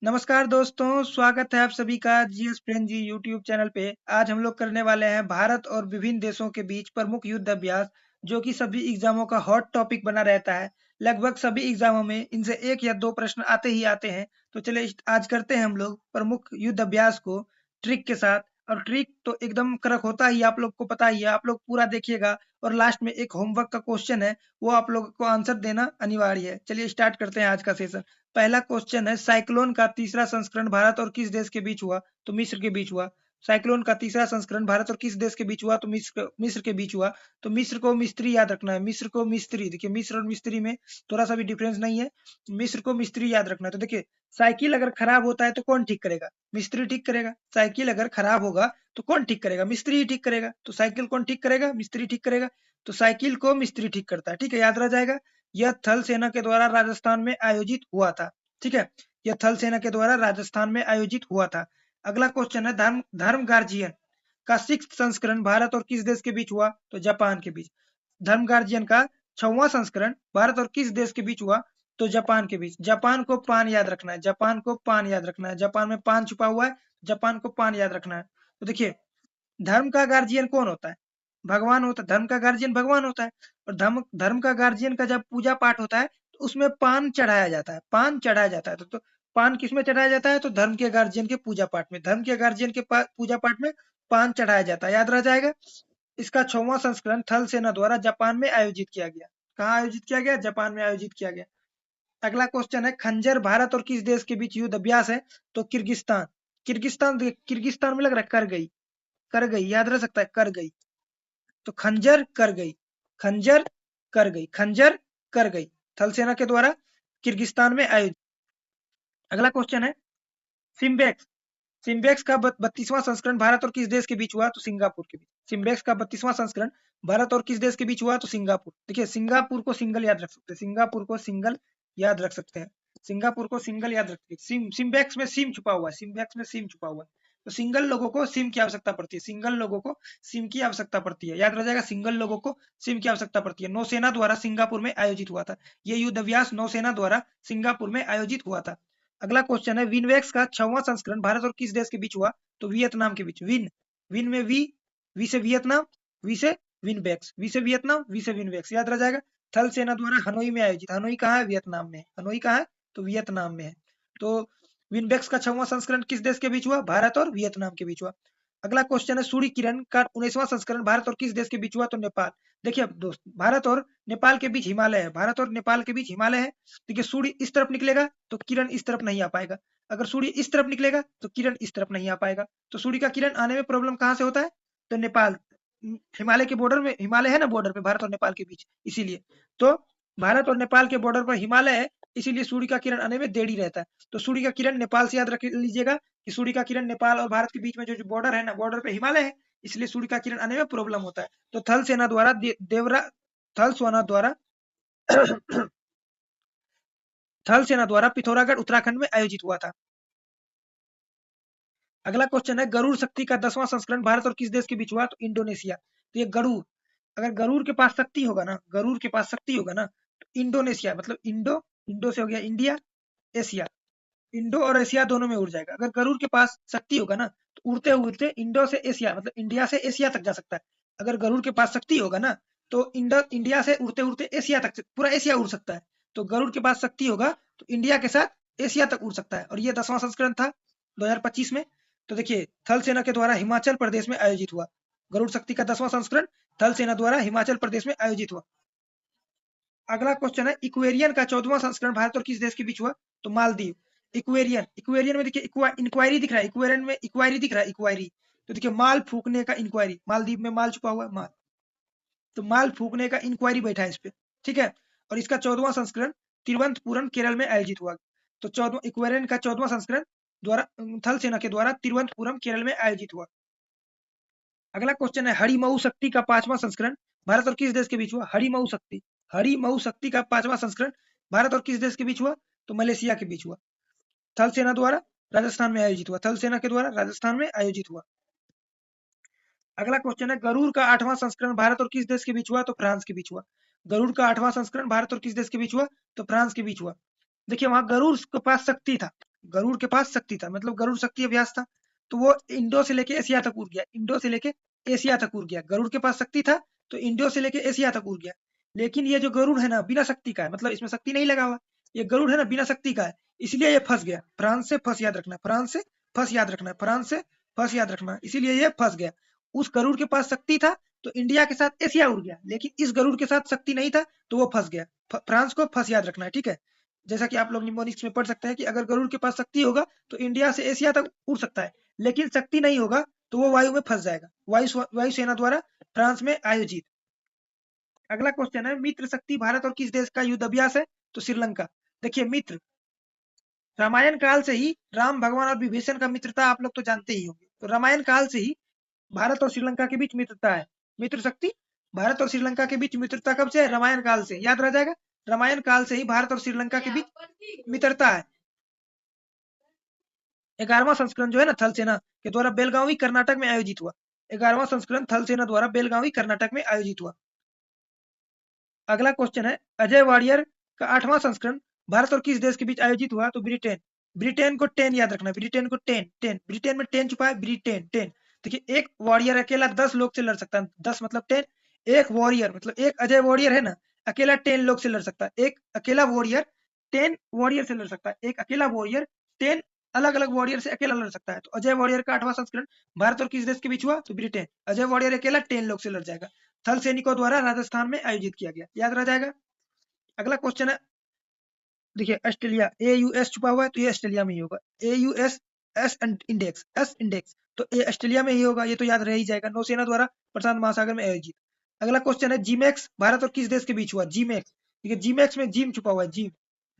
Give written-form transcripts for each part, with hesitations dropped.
नमस्कार दोस्तों, स्वागत है आप सभी का जीएस फ्रेंड जी यूट्यूब चैनल पे। आज हम लोग करने वाले हैं भारत और विभिन्न देशों के बीच प्रमुख युद्ध अभ्यास, जो कि सभी एग्जामों का हॉट टॉपिक बना रहता है। लगभग सभी एग्जामों में इनसे एक या दो प्रश्न आते ही आते हैं। तो चलिए आज करते हैं हम लोग प्रमुख युद्ध अभ्यास को ट्रिक के साथ। और ट्रिक तो एकदम कड़क होता ही, आप लोग को पता ही है। आप लोग पूरा देखिएगा और लास्ट में एक होमवर्क का क्वेश्चन है, वो आप लोग को आंसर देना अनिवार्य है। चलिए स्टार्ट करते हैं आज का सेशन। पहला क्वेश्चन है, साइक्लोन का तीसरा संस्करण भारत और किस देश के बीच हुआ? तो मिस्र के बीच हुआ। साइक्लोन का तीसरा संस्करण भारत और किस देश के बीच हुआ? तो मिस्र के बीच हुआ। तो मिस्र को मिस्त्री याद रखना है। मिस्र को मिस्त्री, देखिए मिस्र और मिस्त्री में थोड़ा सा भी डिफरेंस नहीं है। मिस्र को मिस्त्री याद रखना है। तो देखिए, साइकिल अगर खराब होता है तो कौन ठीक करेगा? मिस्त्री ठीक करेगा। साइकिल अगर खराब होगा तो कौन ठीक करेगा? मिस्त्री ही ठीक करेगा। तो साइकिल कौन ठीक करेगा? मिस्त्री ठीक करेगा। तो साइकिल को मिस्त्री ठीक करता है। ठीक है, याद रह जाएगा। यह थल सेना के द्वारा राजस्थान में आयोजित हुआ था। ठीक है, यह थल सेना के द्वारा राजस्थान में आयोजित हुआ था। अगला क्वेश्चन है, धर्म धर्म गार्जियन का 6th संस्करण भारत और किस देश के बीच हुआ? तो जापान के बीच। धर्म गार्जियन का 6वां संस्करण भारत और किस देश के बीच हुआ? तो जापान के बीच। जापान को पान याद रखना है। जापान को पान याद रखना है। जापान में पान छुपा हुआ है। जापान को पान याद रखना है। तो देखिए, धर्म का गार्जियन कौन होता है? भगवान होता है। धर्म का गार्जियन भगवान होता है। और धर्म धर्म का गार्जियन का जब पूजा पाठ होता है तो उसमें पान चढ़ाया जाता है। पान चढ़ाया जाता है। तो पान किसमें चढ़ाया जाता है? तो धर्म के गार्जियन के पूजा पाठ में। धर्म के गार्जियन के पूजा पाठ में पान चढ़ाया जाता है। याद रह जाएगा। इसका 6वां संस्करण थल सेना द्वारा जापान में आयोजित किया गया। कहाँ आयोजित किया गया? जापान में आयोजित किया गया। अगला क्वेश्चन है, खंजर भारत और किस देश के बीच युद्ध अभ्यास है? तो किर्गिस्तान। किर्गिस्तान में लग रहा है कर गई। कर गई याद रह सकता है, कर गई। तो खंजर कर गई। खंजर कर गई। खंजर कर गई। थल सेना के द्वारा किर्गिस्तान में आयोजित। अगला क्वेश्चन है, सिम्बेक्स। सिम्बेक्स का 32वां संस्करण भारत और किस देश के बीच हुआ? तो सिंगापुर के बीच। सिम्बेक्स का 32वां संस्करण भारत और किस देश के बीच हुआ? तो सिंगापुर। देखिए, सिंगापुर को सिंगल याद रख सकते हैं। सिंगापुर को सिंगल याद रख सकते हैं। सिंगापुर को सिंगल याद रखते हैं। सिम्बेक्स में सिम छुपा हुआ है। सिम्बेक्स में सिम छुपा हुआ है। तो सिंगल लोगों को सिम की आवश्यकता पड़ती है। सिंगल लोगों को सिम की आवश्यकता पड़ती है। याद रह जाएगा, सिंगल लोगों को सिम की आवश्यकता पड़ती है। नौसेना द्वारा सिंगापुर में आयोजित हुआ था। ये युद्ध अभ्यास नौसेना द्वारा सिंगापुर में आयोजित हुआ था। अगला क्वेश्चन है, विनवेक्स का 6वां संस्करण भारत और किस देश के बीच हुआ? तो वियतनाम के बीच। विन विन में वी से वियतनाम, वी से विनवेक्स। वी से वियतनाम, वी से विनवेक्स। याद रह जाएगा। थल सेना द्वारा हनोई में आयोजित। हनोई कहाँ है? वियतनाम में। हनोई कहाँ है? तो वियतनाम में है। तो विनवेक्स का 6वां संस्करण किस देश के बीच हुआ? भारत और वियतनाम के बीच हुआ। अगला क्वेश्चन है, सूर्य किरण का 19वां संस्करण भारत और किस देश के बीच हुआ? तो नेपाल। देखिए अब दोस्त, भारत और नेपाल के बीच हिमालय है। भारत और नेपाल के बीच हिमालय है। देखिए, सूर्य इस तरफ निकलेगा तो किरण इस तरफ नहीं आ पाएगा। अगर सूर्य इस तरफ निकलेगा तो किरण इस तरफ नहीं आ पाएगा। तो सूर्य का किरण आने में प्रॉब्लम कहाँ से होता है? तो नेपाल, हिमालय के बॉर्डर में। हिमालय है ना बॉर्डर पे भारत और नेपाल के बीच, इसीलिए। तो भारत और नेपाल के बॉर्डर पर हिमालय है, इसीलिए सूर्य का किरण आने में देरी रहता है। तो सूर्य का किरण नेपाल से याद रख लीजिएगा कि सूर्य का किरण नेपाल और भारत के बीच में जो बॉर्डर है ना, बॉर्डर पे हिमालय है, इसलिए सूर्य का किरण आने में प्रॉब्लम होता है। तो थल सेना द्वारा थल सेना द्वारा थल सेना द्वारा पिथौरागढ़ उत्तराखंड में आयोजित हुआ था। अगला क्वेश्चन है, गरुड़ शक्ति का 10वां संस्करण भारत और किस देश के बीच हुआ? तो इंडोनेशिया। तो ये गरुड़, अगर गरुड़ के पास शक्ति होगा ना, गरुड़ के पास शक्ति होगा ना, तो इंडोनेशिया मतलब इंडो से हो गया इंडिया, एशिया। इंडो और एशिया दोनों में उड़ जाएगा। अगर गरुड़ के पास शक्ति होगा ना, तो उड़ते उड़ते इंडो से एशिया मतलब इंडिया से एशिया तक जा सकता है। अगर गरुड़ के पास शक्ति होगा ना, तो इंडिया से उड़ते उड़ते एशिया तक, पूरा एशिया उड़ सकता है। तो गरुड़ के पास शक्ति होगा तो इंडिया के साथ एशिया तक उड़ सकता है। और ये 10वां संस्करण था 2025 में। तो देखिए, थल सेना के द्वारा हिमाचल प्रदेश में आयोजित हुआ। गरुड़ शक्ति का 10वां संस्करण थल सेना द्वारा हिमाचल प्रदेश में आयोजित हुआ। अगला क्वेश्चन है, इक्वेरियन का 14वां संस्करण भारत और किस देश के बीच हुआ? तो मालदीव। इक्वेरियन में देखिए, इंक्वायरी दिख रहा है। इक्वेरियन में इक्वायरी दिख रहा है, इक्वायरी। तो देखिए, माल फूकने का इंक्वायरी। मालदीव में माल छुपा हुआ है, माल। तो माल फूकने का इंक्वायरी बैठा है इस पे। ठीक है। और इसका 14वां संस्करण तिरुवनंतपुरम केरल में आयोजित हुआ। तो 14 इक्वेरियन का 14वां संस्करण द्वारा थल सेना के द्वारा तिरुवनंतपुरम केरल में आयोजित हुआ। अगला क्वेश्चन है, हरिमऊ शक्ति का 5वां संस्करण भारत और किस देश के बीच हुआ? हरिमऊ शक्ति। हरिमऊ शक्ति का 5वां संस्करण भारत और किस देश के बीच हुआ? तो मलेशिया के बीच हुआ। थल सेना द्वारा राजस्थान में आयोजित हुआ। थल सेना के द्वारा राजस्थान में आयोजित हुआ। अगला क्वेश्चन है, गरुड़ का 8वां संस्करण भारत और किस देश के बीच हुआ? तो फ्रांस के बीच हुआ। गरुड़ का 8वां संस्करण भारत और किस देश के बीच हुआ? तो फ्रांस के बीच हुआ। देखिए, वहां गरुड़ के पास शक्ति था। गरुड़ के पास शक्ति था, मतलब गरुड़ शक्ति अभ्यास था, तो वो इंडो से लेके एशिया तक उड़ गया, इंडो से लेके एशिया तक उड़ गया। गरुड़ के पास शक्ति था तो इंडो से लेके एशिया तक उड़ गया। लेकिन ये जो गरुड़ है ना बिना शक्ति का है, मतलब इसमें शक्ति नहीं लगा हुआ, ये गरुड़ है ना बिना शक्ति का है, इसलिए ये फंस गया। फ्रांस से फंस याद रखना, फ्रांस से फंस याद रखना, फ्रांस से फंस याद रखना, इसीलिए ये फंस गया। उस गरुड़ के पास शक्ति था तो इंडिया के साथ एशिया उड़ गया, लेकिन इस गरुड़ के साथ शक्ति नहीं था तो वो फंस गया। फ्रांस को फंस याद रखना है, ठीक है। जैसा कि आप लोग निमोनिक्स में पढ़ सकते हैं कि अगर गरुड़ के पास शक्ति होगा तो इंडिया से एशिया तक उड़ सकता है, लेकिन शक्ति नहीं होगा तो वो वायु में फंस जाएगा। वायुसेना द्वारा फ्रांस में आयोजित। अगला क्वेश्चन है, मित्र शक्ति भारत और किस देश का युद्ध अभ्यास है? तो श्रीलंका। देखिए मित्र, रामायण काल से ही राम भगवान और विभीषण का मित्रता आप लोग तो जानते ही होंगे, तो रामायण काल से ही भारत और श्रीलंका के बीच मित्रता है। मित्र शक्ति भारत और श्रीलंका के बीच मित्रता कब से है? रामायण काल से, याद रह जाएगा। रामायण काल से ही भारत और श्रीलंका के बीच मित्रता है। 11वां संस्करण जो है ना थल सेना के द्वारा बेलगावी कर्नाटक में आयोजित हुआ। 11वां संस्करण थल सेना द्वारा बेलगावी कर्नाटक में आयोजित हुआ। अगला क्वेश्चन है, अजय वारियर का 8वां संस्करण भारत और किस देश के बीच आयोजित हुआ? तो ब्रिटेन। ब्रिटेन को 10 याद रखना, ब्रिटेन को 10 ब्रिटेन में 10 छुपा है, ब्रिटेन 10। देखिए एक वॉरियर अकेला 10 लोग से लड़ सकता है, 10 मतलब 10। एक वॉरियर मतलब एक अजय वॉरियर है ना, अकेला 10 लोग से लड़ सकता है। एक अकेला वॉरियर 10 वॉरियर से लड़ सकता है, एक अकेला वॉरियर 10 अलग अलग वॉरियर से अकेला लड़ सकता है। तो अजय वॉरियर का 8वां संस्करण भारत और किस देश के बीच हुआ? तो ब्रिटेन। अजय वॉरियर अकेला 10 लोग से लड़ जाएगा। थल सैनिकों द्वारा राजस्थान में आयोजित किया गया, याद रह जाएगा। अगला क्वेश्चन है, देखिए ऑस्ट्रेलिया, ए यू एस छुपा हुआ है तो ये ऑस्ट्रेलिया में ही होगा। A U S, S index, S index, तो ये ऑस्ट्रेलिया में ही होगा, ये तो याद रह ही जाएगा। नौसेना द्वारा प्रशांत महासागर में आयोजित। अगला क्वेश्चन है, जीमैक्स भारत और किस देश के बीच हुआ? जीमैक्स। देखिए जीमैक्स में जिम छुपा हुआ है, जिम।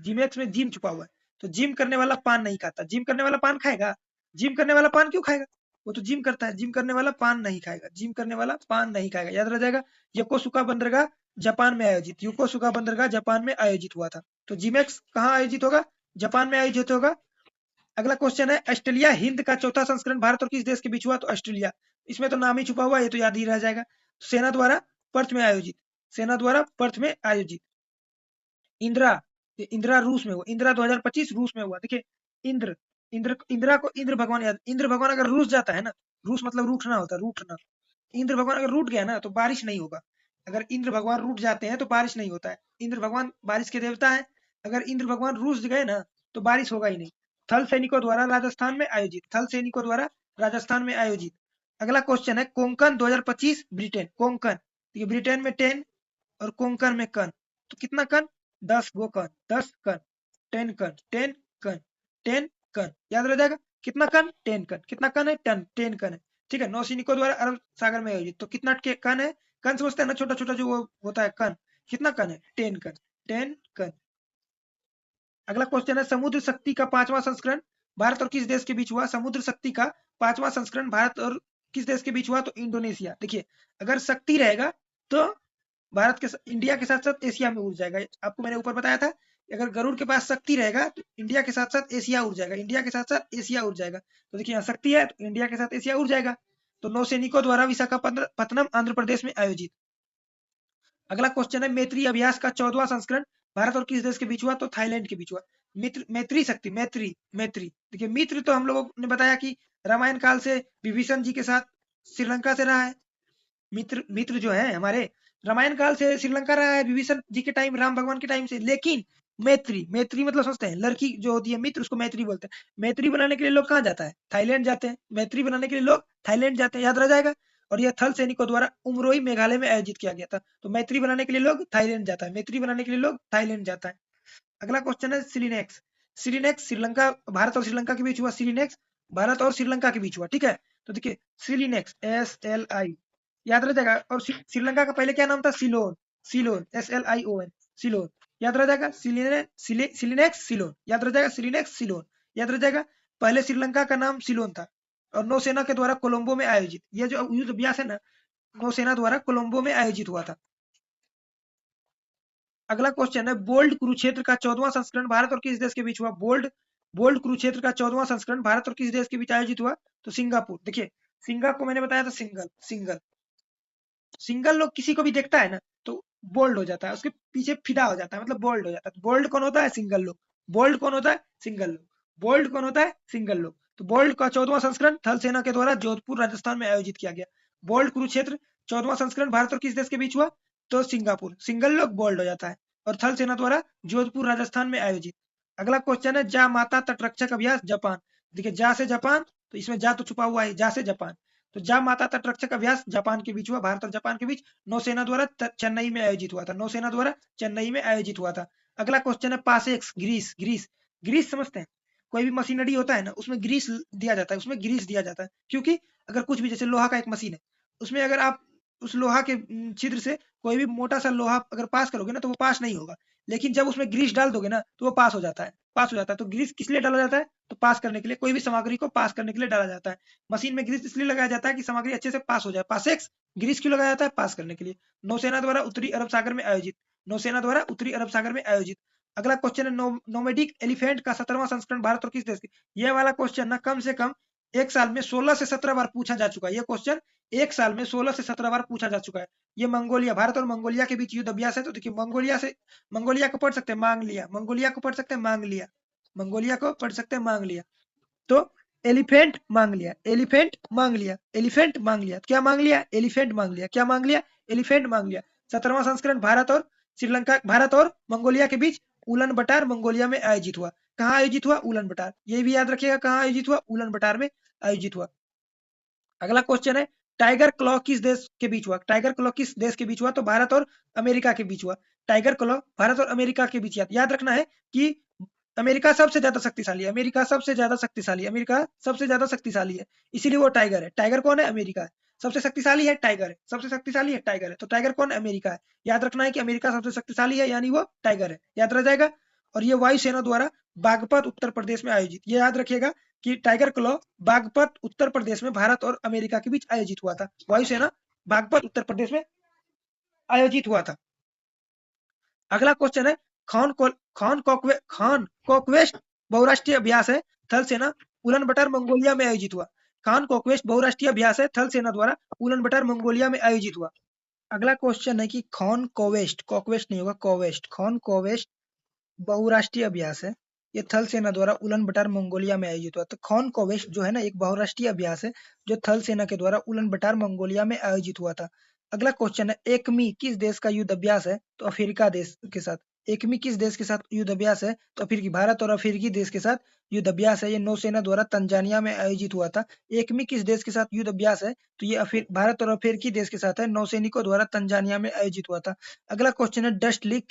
जीमैक्स में जिम छुपा हुआ है, तो जिम करने वाला पान नहीं खाता। जिम करने वाला पान खाएगा? जिम करने वाला पान क्यों खाएगा? वो तो जिम करता है, जिम करने वाला पान नहीं खाएगा, जिम करने वाला पान नहीं खाएगा, याद रह जाएगा। योकोसुका बंदरगाह जापान में आयोजित, योकोसुका बंदरगाह जापान में आयोजित हुआ था। तो जीमैक्स कहाँ आयोजित होगा? जापान में आयोजित होगा। अगला क्वेश्चन है, ऑस्ट्रेलिया हिंद का चौथा संस्करण भारत और किस देश के बीच हुआ? तो ऑस्ट्रेलिया। इसमें तो नाम ही छुपा हुआ है, ये तो याद ही रह जाएगा। सेना द्वारा पर्थ में आयोजित, सेना द्वारा पर्थ में आयोजित। इंदिरा, इंदिरा रूस में हुआ, इंदिरा 2025 रूस में हुआ। देखिए इंद्र, इंदिरा को इंद्र भगवान याद, इंद्र भगवान अगर रूस जाता है ना, रूस मतलब रूठना होता है, रूठना। इंद्र भगवान अगर रूठ गया ना तो बारिश नहीं होगा। अगर इंद्र भगवान रूठ जाते हैं तो बारिश नहीं होता है। इंद्र भगवान बारिश के देवता है, अगर इंद्र भगवान रूस गए ना तो बारिश होगा ही नहीं। थल सैनिकों द्वारा राजस्थान में आयोजित, थल सैनिकों द्वारा राजस्थान में आयोजित। अगला क्वेश्चन है, कोंकण 2025 ब्रिटेन। कोंकण, ये ब्रिटेन में 10 और कोंकण में कण, तो कितना कण? 10 गो कण, 10 कण, 10 कण, 10 कण, 10 कण, याद रह जाएगा। कितना कण? 10 कण। कितना कण है? 10 कण है, ठीक है। नौसैनिकों द्वारा अरब सागर में आयोजित, तो कितना कण है? कण समझते हैं ना, छोटा छोटा जो वो होता है कण, कितना कण है? 10 कण, 10 कण। अगला क्वेश्चन है, समुद्र शक्ति का 5वां संस्करण भारत और किस देश के बीच हुआ? समुद्र शक्ति का 5वां संस्करण भारत और किस देश के बीच हुआ? तो इंडोनेशिया। देखिए अगर शक्ति रहेगा तो भारत के इंडिया के साथ साथ एशिया में उड़ जाएगा। आपको मैंने ऊपर बताया था, अगर गरुड़ के पास शक्ति रहेगा तो इंडिया के साथ साथ एशिया उड़ जाएगा, इंडिया के साथ साथ एशिया उड़ जाएगा। तो देखिए यहाँ शक्ति है तो इंडिया के साथ एशिया उड़ जाएगा। तो नौसैनिकों द्वारा विशाखापत्तनम आंध्र प्रदेश में आयोजित। अगला क्वेश्चन है, मैत्री अभ्यास का 14वां संस्करण भारत और किस देश के बीच हुआ? तो थाईलैंड के बीच हुआ। मित्र, मैत्री शक्ति, मैत्री, मैत्री। देखिए मित्र तो हम लोगों ने बताया कि रामायण काल से विभीषण जी के साथ श्रीलंका से रहा है। मित्र, मित्र जो है हमारे रामायण काल से श्रीलंका रहा है, विभीषण जी के टाइम, राम भगवान के टाइम से। लेकिन मैत्री, मैत्री मतलब समझते हैं, लड़की जो होती है मित्र उसको मैत्री बोलते हैं। मैत्री बनाने के लिए लोग कहाँ जाता है? थाईलैंड जाते हैं। मैत्री बनाने के लिए लोग थाईलैंड जाते हैं, याद रह जाएगा। और यह थल सैनिकों द्वारा उमरोई मेघालय में आयोजित किया गया था। तो मैत्री बनाने के लिए लोग थाईलैंड जाता है, मैत्री बनाने के लिए लोग थाईलैंड जाता है। अगला क्वेश्चन है, सिलिनेक्स। सिलिनेक्स श्रीलंका, भारत और श्रीलंका के बीच हुआ। सिलिनेक्स भारत और श्रीलंका के बीच हुआ, ठीक है। तो देखिए सिलिनेक्स, SLI, याद रह जाएगा। और श्रीलंका का पहले क्या नाम था? सिलोन, सिलोन, SLION, सिलोन, याद रह जाएगा। सिलिनेक्स सिलोन, याद रह जाएगा। सिलिनेक्स सिलोन, याद रह जाएगा। पहले श्रीलंका का नाम सिलोन था और नौसेना के द्वारा कोलंबो में आयोजित, यह जो युद्ध अभ्यास है ना नौसेना द्वारा कोलंबो में आयोजित हुआ था। अगला क्वेश्चन है, बोल्ड कुरुक्षेत्र का 14वां संस्करण भारत और किस देश के बीच हुआ? बोल्ड, बोल्ड कुरुक्षेत्र का 14वां संस्करण भारत और किस देश के बीच आयोजित हुआ? तो सिंगापुर। देखिए सिंगा को मैंने बताया था, सिंगल, सिंगल, सिंगल लोग किसी को भी देखता है ना तो बोल्ड हो जाता है, उसके पीछे फिदा हो जाता है, मतलब बोल्ड हो जाता है। बोल्ड कौन होता है? सिंगल लोग। बोल्ड कौन होता है? सिंगल लोग। बोल्ड कौन होता है? सिंगल लोग। तो बोल्ड का 14वां संस्करण थल सेना के द्वारा जोधपुर राजस्थान में आयोजित किया गया। बोल्ड कुरुक्षेत्र 14वां संस्करण भारत और किस देश के बीच हुआ? तो सिंगापुर। सिंगल लोग बोल्ड हो जाता है और थल सेना द्वारा जोधपुर राजस्थान में आयोजित। अगला क्वेश्चन है जा माता तटरक्षक अभ्यास जापान। देखिए जा से जापान, तो इसमें जा तो छुपा हुआ है, जा से जापान। तो जा माता तटरक्षक अभ्यास जापान के बीच हुआ, भारत और जापान के बीच नौसेना द्वारा चेन्नई में आयोजित हुआ था। नौसेना द्वारा चेन्नई में आयोजित हुआ था। अगला क्वेश्चन है पासेक्स ग्रीस। ग्रीस ग्रीस समझते हैं? कोई भी मशीनरी होता है ना, उसमें ग्रीस दिया जाता है, उसमें ग्रीस दिया जाता है, क्योंकि अगर कुछ भी जैसे लोहा का एक मशीन है, उसमें अगर आप उस लोहा के छिद्र से कोई भी मोटा सा लोहा अगर पास करोगे ना, तो वो पास नहीं होगा। लेकिन जब उसमें ग्रीस डाल दोगे ना, तो वो पास हो जाता है, पास हो जाता है। तो ग्रीस किस लिए डाला जाता है? तो पास करने के लिए, कोई भी सामग्री को पास करने के लिए डाला जाता है। मशीन में ग्रीस इसलिए लगाया जाता है कि सामग्री अच्छे से पास हो जाए। पासेक्स ग्रीस क्यों लगाया जाता है? पास करने के लिए। नौसेना द्वारा उत्तरी अरब सागर में आयोजित। नौसेना द्वारा उत्तरी अरब सागर में आयोजित। अगला क्वेश्चन है नोमेडिक एलिफेंट का 17वां संस्करण भारत और किस देश के? ये वाला क्वेश्चन ना कम से कम एक साल में 16 से 17 बार पूछा जा चुका है। ये क्वेश्चन एक साल में 16 से 17 बार पूछा जा चुका है। ये मंगोलिया, भारत और मंगोलिया के बीच युद्ध अभ्यास है। तो देखिए मंगोलिया को पढ़ सकते हैं मांग लिया, मंगोलिया को पढ़ सकते हैं मांग लिया, मंगोलिया को पढ़ सकते हैं मांग लिया। तो एलिफेंट मांग लिया, एलिफेंट मांग लिया, एलिफेंट मांग लिया। क्या मांग लिया? एलिफेंट मांग लिया। क्या मांग लिया? एलिफेंट मांग लिया। 17वां संस्करण भारत और मंगोलिया के बीच उलन बटार मंगोलिया में आयोजित हुआ। कहाँ आयोजित हुआ? उलन बटार। ये भी याद रखिएगा, कहाँ आयोजित हुआ? उलन बटार में आयोजित हुआ। अगला क्वेश्चन है टाइगर क्लॉ किस देश के बीच हुआ? टाइगर क्लॉ किस देश के बीच हुआ? तो भारत और अमेरिका के बीच हुआ। टाइगर क्लॉ भारत और अमेरिका के बीच। याद रखना है कि अमेरिका सबसे ज्यादा शक्तिशाली है, अमेरिका सबसे ज्यादा शक्तिशाली है, अमेरिका सबसे ज्यादा शक्तिशाली है, इसीलिए वो टाइगर है। टाइगर कौन है? अमेरिका है। सबसे शक्तिशाली है टाइगर है, सबसे शक्तिशाली है टाइगर है। तो टाइगर कौन है? अमेरिका है। याद रखना है कि अमेरिका सबसे शक्तिशाली है, यानी वो टाइगर है, याद रह जाएगा। और ये वायुसेना द्वारा बागपत उत्तर प्रदेश में आयोजित। ये याद रखिएगा कि टाइगर क्लॉ बागपत उत्तर प्रदेश में भारत और अमेरिका के बीच आयोजित हुआ था। वायुसेना बागपत उत्तर प्रदेश में आयोजित हुआ था। अगला क्वेश्चन है खान कॉकवेस्ट बहुराष्ट्रीय अभ्यास है, थल सेना उलन बटार मंगोलिया में आयोजित हुआ। खान कॉकवेस्ट बहुराष्ट्रीय अभ्यास है, थल सेना द्वारा उलन बटार मंगोलिया में आयोजित हुआ। अगला क्वेश्चन है कि खान कोवेस्ट, कॉकवेस्ट नहीं होगा, कोवेस्ट, खान कोवेस्ट बहुराष्ट्रीय अभ्यास है, ये थल सेना द्वारा उलन बटार मंगोलिया में आयोजित हुआ। तो खान कोवेस्ट जो है ना, एक बहुराष्ट्रीय अभ्यास है जो थल सेना के द्वारा उलन बटार मंगोलिया में आयोजित हुआ था। अगला क्वेश्चन है एकमी किस देश का युद्ध अभ्यास है? तो अफ्रीका देश के साथ। एकमी किस देश के साथ युद्ध अभ्यास है? तो अफ्रीकी, भारत और अफ्रीकी देश के साथ युद्ध अभ्यास है। ये नौसेना द्वारा तंजानिया में आयोजित हुआ था। एकमी किस देश के साथ युद्ध अभ्यास है? तो ये भारत और अफ्रीकी देश के साथ है, नौसैनिकों द्वारा तंजानिया में आयोजित हुआ था। अगला क्वेश्चन है डस्ट लीग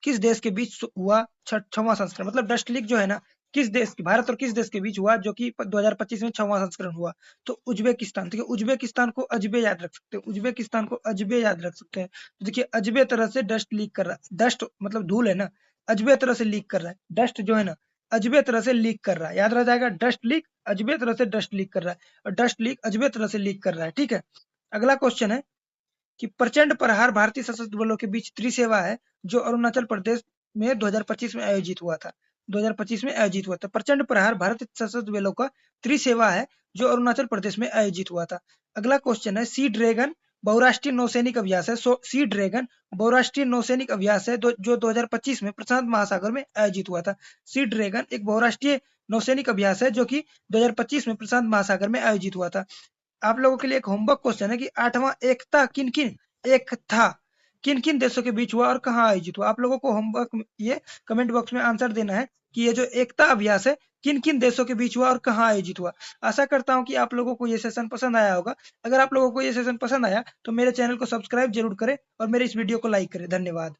किस देश के बीच हुआ? 6वां संस्करण, मतलब डस्ट लीग जो है ना, किस देश की, भारत और किस देश के बीच हुआ, जो कि 2025 में 6वां संस्करण हुआ? तो उज्बेकिस्तान। देखिए उज्बेकिस्तान को अजबे याद रख सकते हैं, उज्बेकिस्तान को अजबे याद रख सकते हैं। तो देखिए अजबे तरह से डस्ट लीक कर रहा है, डस्ट मतलब धूल है ना, अजबे तरह से लीक कर रहा है, डस्ट जो है ना अजबे तरह से लीक कर रहा है, याद रह जाएगा, डस्ट लीक अजबे तरह से डस्ट लीक कर रहा है, और डस्ट लीक अजबे तरह से लीक कर रहा है, ठीक है। अगला क्वेश्चन है कि प्रचंड प्रहार भारतीय सशस्त्र बलों के बीच त्रिसेवा है जो अरुणाचल प्रदेश में 2025 में आयोजित हुआ था। 2025 में आयोजित हुआ था। प्रचंड प्रहार भारतीय सशस्त्र बलों का त्रिसेवा है जो अरुणाचल प्रदेश में आयोजित हुआ था। अगला क्वेश्चन है सी ड्रैगन बहुराष्ट्रीय नौसैनिक अभ्यास है। सी ड्रैगन बहुराष्ट्रीय नौसैनिक अभ्यास है जो 2025 में प्रशांत महासागर में आयोजित हुआ था। सी ड्रैगन एक बहुराष्ट्रीय नौसैनिक अभ्यास है जो कि 2025 में प्रशांत महासागर में आयोजित हुआ था। आप लोगों के लिए एक होमवर्क क्वेश्चन है कि 8वां एकता किन किन देशों के बीच हुआ और कहाँ आयोजित हुआ? आप लोगों को होमवर्क ये कमेंट बॉक्स में आंसर देना है कि ये जो एकता अभ्यास है किन किन देशों के बीच हुआ और कहाँ आयोजित हुआ। आशा करता हूँ कि आप लोगों को ये सेशन पसंद आया होगा। अगर आप लोगों को ये सेशन पसंद आया तो मेरे चैनल को सब्सक्राइब जरूर करें और मेरे इस वीडियो को लाइक करें। धन्यवाद।